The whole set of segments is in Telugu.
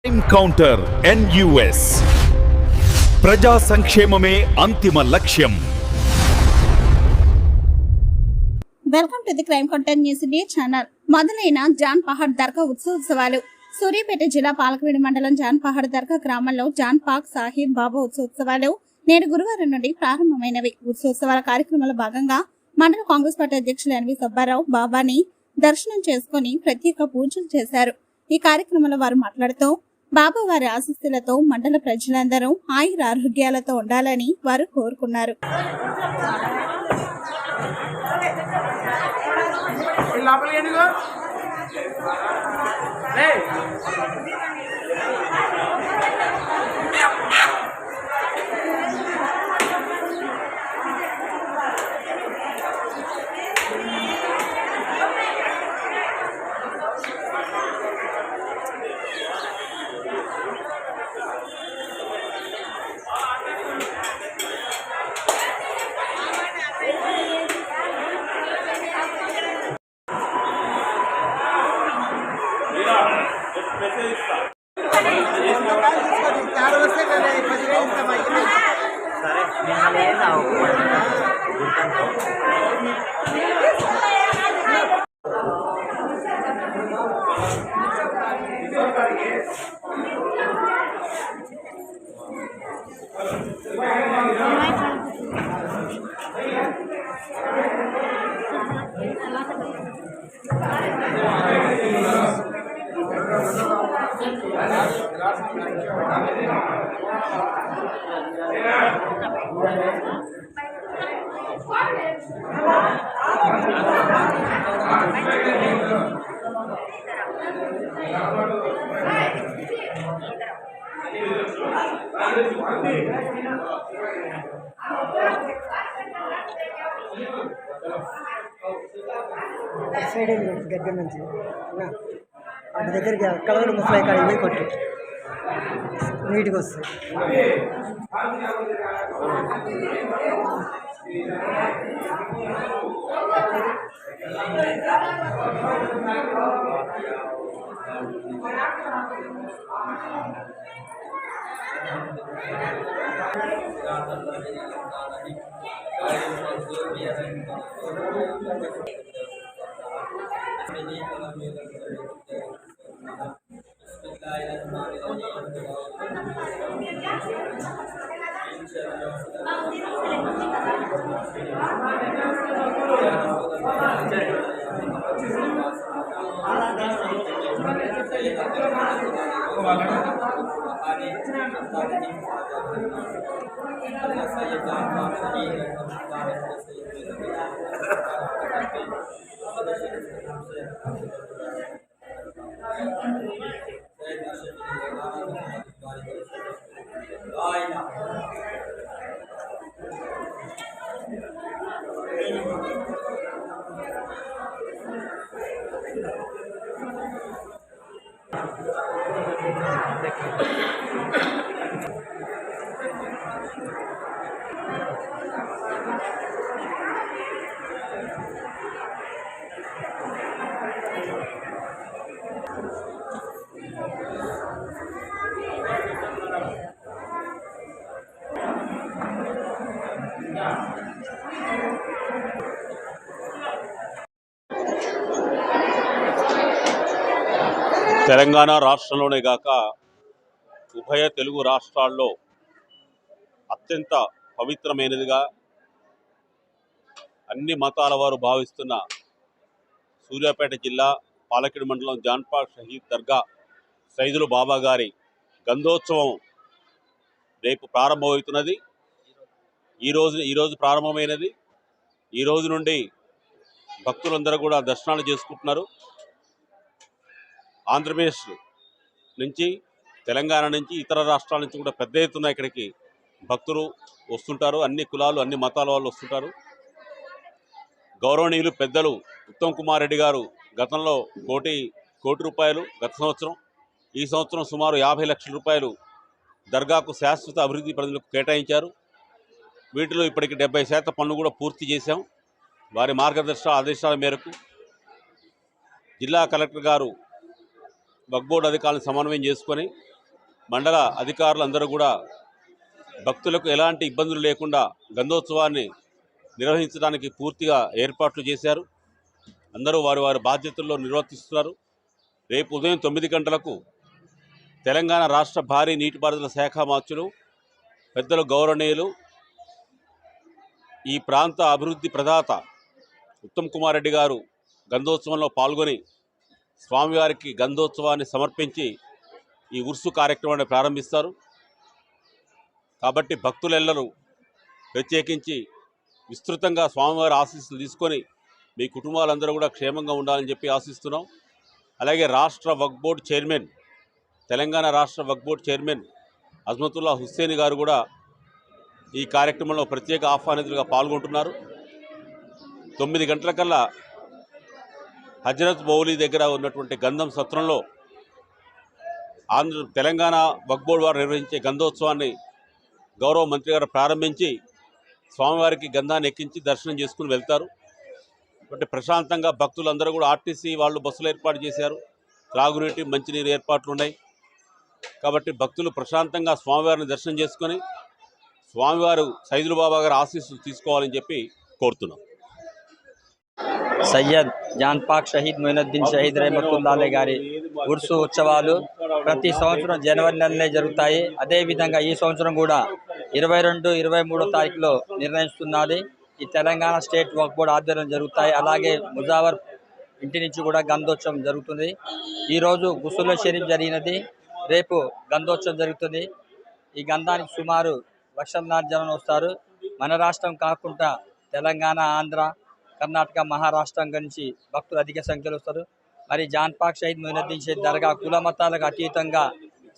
ఎన్కౌంటర్ NUS ప్రజా సంక్షేమమే అంతిమ లక్ష్యం. Welcome to the crime content news India channel. మొదలైన జాన్ పహాడ్ దర్గా ఉత్సవాలు. సూర్యాపేట జిల్లా పాలకవీడు మండలం జాన్ పహాడ్ దర్గా గ్రామంలో జాన్ పాక్ సాహిద్ బాబా ఉత్సవాలు నేడు గురువారం నుండి ప్రారంభమైనవి. ఉత్సవాల కార్యక్రమంలో భాగంగా మండల కాంగ్రెస్ పార్టీ అధ్యక్షులు ఎన్వి సుబ్బారావు బాబాని దర్శనం చేసుకుని ప్రత్యేక పూజలు చేశారు. ఈ కార్యక్రమంలో వారు మాట్లాడుతూ బాబా వారి ఆశీస్సులతో మండల ప్రజలందరూ ఆయుర ఆరోగ్యాలతో ఉండాలని వారు కోరుకున్నారు. దగ్గర నుంచి అటు దగ్గరికి కలవలు ముసలాయి కాడ పోయి కొట్టు నీట్గా వస్తుంది. తెలంగాణ రాష్ట్రంలోనే గాక ఉభయ తెలుగు రాష్ట్రాల్లో అత్యంత పవిత్రమైనదిగా అన్ని మతాల వారు భావిస్తున్న సూర్యాపేట జిల్లా పాలకీడు మండలం జాన్ పాక్ షహీద్ దర్గా సైదులు బాబా గారి గంధోత్సవం రేపు ప్రారంభమవుతున్నది. ఈరోజు ప్రారంభమైనది. ఈ రోజు నుండి భక్తులందరూ కూడా దర్శనాలు చేసుకుంటున్నారు. ఆంధ్రప్రదేశ్ నుంచి, తెలంగాణ నుంచి, ఇతర రాష్ట్రాల నుంచి కూడా పెద్ద ఎత్తున ఇక్కడికి భక్తులు వస్తుంటారు. అన్ని కులాలు, అన్ని మతాల వాళ్ళు వస్తుంటారు. గౌరవనీయులు పెద్దలు ఉత్తమ్ కుమార్ రెడ్డి గారు గతంలో కోటి రూపాయలు గత సంవత్సరం, ఈ సంవత్సరం సుమారు 50 లక్షల రూపాయలు దర్గాకు శాశ్వత అభివృద్ధి ప్రజలకు కేటాయించారు. వీటిలో ఇప్పటికి 70% పనులు కూడా పూర్తి చేశాం. వారి మార్గదర్శక ఆదేశాల మేరకు జిల్లా కలెక్టర్ గారు వక్ఫ్ బోర్డు అధికారులను సమన్వయం చేసుకొని మండల అధికారులు అందరూ కూడా భక్తులకు ఎలాంటి ఇబ్బందులు లేకుండా గంధోత్సవాన్ని నిర్వహించడానికి పూర్తిగా ఏర్పాట్లు చేశారు. అందరూ వారి వారి బాధ్యతల్లో నిర్వర్తిస్తున్నారు. రేపు ఉదయం 9 గంటలకు తెలంగాణ రాష్ట్ర భారీ నీటిపారుదల శాఖ మంత్రులు పెద్దలు గౌరవనీయులు ఈ ప్రాంత అభివృద్ధి ప్రదాత ఉత్తమ్ కుమార్ రెడ్డి గారు గంధోత్సవంలో పాల్గొని స్వామివారికి గంధోత్సవాన్ని సమర్పించి ఈ ఉర్సు కార్యక్రమాన్ని ప్రారంభిస్తారు. కాబట్టి భక్తులెల్లరూ ప్రత్యేకించి విస్తృతంగా స్వామివారి ఆశీస్సులు తీసుకొని మీ కుటుంబాలందరూ కూడా క్షేమంగా ఉండాలని చెప్పి ఆశిస్తున్నాం. అలాగే రాష్ట్ర వక్ఫ్ బోర్డు చైర్మన్, తెలంగాణ రాష్ట్ర వక్ఫ్ బోర్డు చైర్మన్ అజ్మతుల్లా హుస్సేని గారు కూడా ఈ కార్యక్రమంలో ప్రత్యేక ఆహ్వానితులుగా పాల్గొంటున్నారు. 9 గంటలకల్లా హజరత్ బౌలి దగ్గర ఉన్నటువంటి గంధం సత్రంలో తెలంగాణ వక్ఫ్ బోర్డు వారు నిర్వహించే గంధోత్సవాన్ని గౌరవ మంత్రి గారు ప్రారంభించి స్వామివారికి గంధాన్ని ఎక్కించి దర్శనం చేసుకుని వెళ్తారు. కాబట్టి ప్రశాంతంగా భక్తులందరూ కూడా ఆర్టీసీ వాళ్ళు బస్సులు ఏర్పాటు చేశారు. త్రాగునీటి మంచినీరు ఏర్పాట్లు ఉన్నాయి. కాబట్టి భక్తులు ప్రశాంతంగా స్వామివారిని దర్శనం చేసుకొని స్వామివారు సైదులు బాబా గారి ఆశీస్సులు తీసుకోవాలని చెప్పి కోరుతున్నాం. సయ్యద్ జాన్ పాక్ షహీద్ మొయినుద్దీన్ షహీద్ రెహమతుల్లాహ్ గారి ఉర్సు ఉత్సవాలు ప్రతి సంవత్సరం జనవరి నెలనే జరుగుతాయి. అదేవిధంగా ఈ సంవత్సరం కూడా 22, 23 తారీఖులో నిర్ణయిస్తున్నది. ఈ తెలంగాణ స్టేట్ వక్ఫ్ బోర్డు ఆధ్వర్యంలో జరుగుతాయి. అలాగే ముజావర్ ఇంటి నుంచి కూడా గంధోత్సవం జరుగుతుంది. ఈరోజు గుసుల షరీఫ్ జరిగినది, రేపు గంధోత్సవం జరుగుతుంది. ఈ గంధానికి సుమారు 1,00,000 జనం వస్తారు. మన రాష్ట్రం కాకుండా తెలంగాణ, ఆంధ్ర, కర్ణాటక, మహారాష్ట్రం నుంచి భక్తులు అధిక సంఖ్యలో వస్తారు. మరి జాన్ పాక్ షహీద్ మొయినుద్దీన్ షహీద్ దర్గా కుల మతాలకు అతీతంగా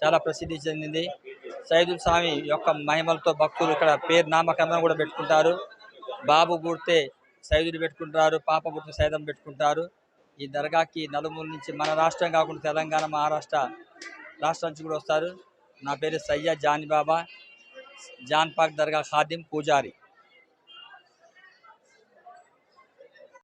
చాలా ప్రసిద్ధి చెందింది. సైదుల్ స్వామి యొక్క మహిమలతో భక్తులు ఇక్కడ పేరు నామకరణం కూడా పెట్టుకుంటారు. బాబు పుడితే సైదులు పెట్టుకుంటారు, పాప పుడితే సైదం పెట్టుకుంటారు. ఈ దర్గాకి నలుమూల నుంచి మన రాష్ట్రం కాకుండా తెలంగాణ, మహారాష్ట్ర రాష్ట్రం నుంచి కూడా వస్తారు. నా పేరు సయ్యద్ జాన్ బాబా, జాన్ పాక్ దర్గా ఖాదిం పూజారి.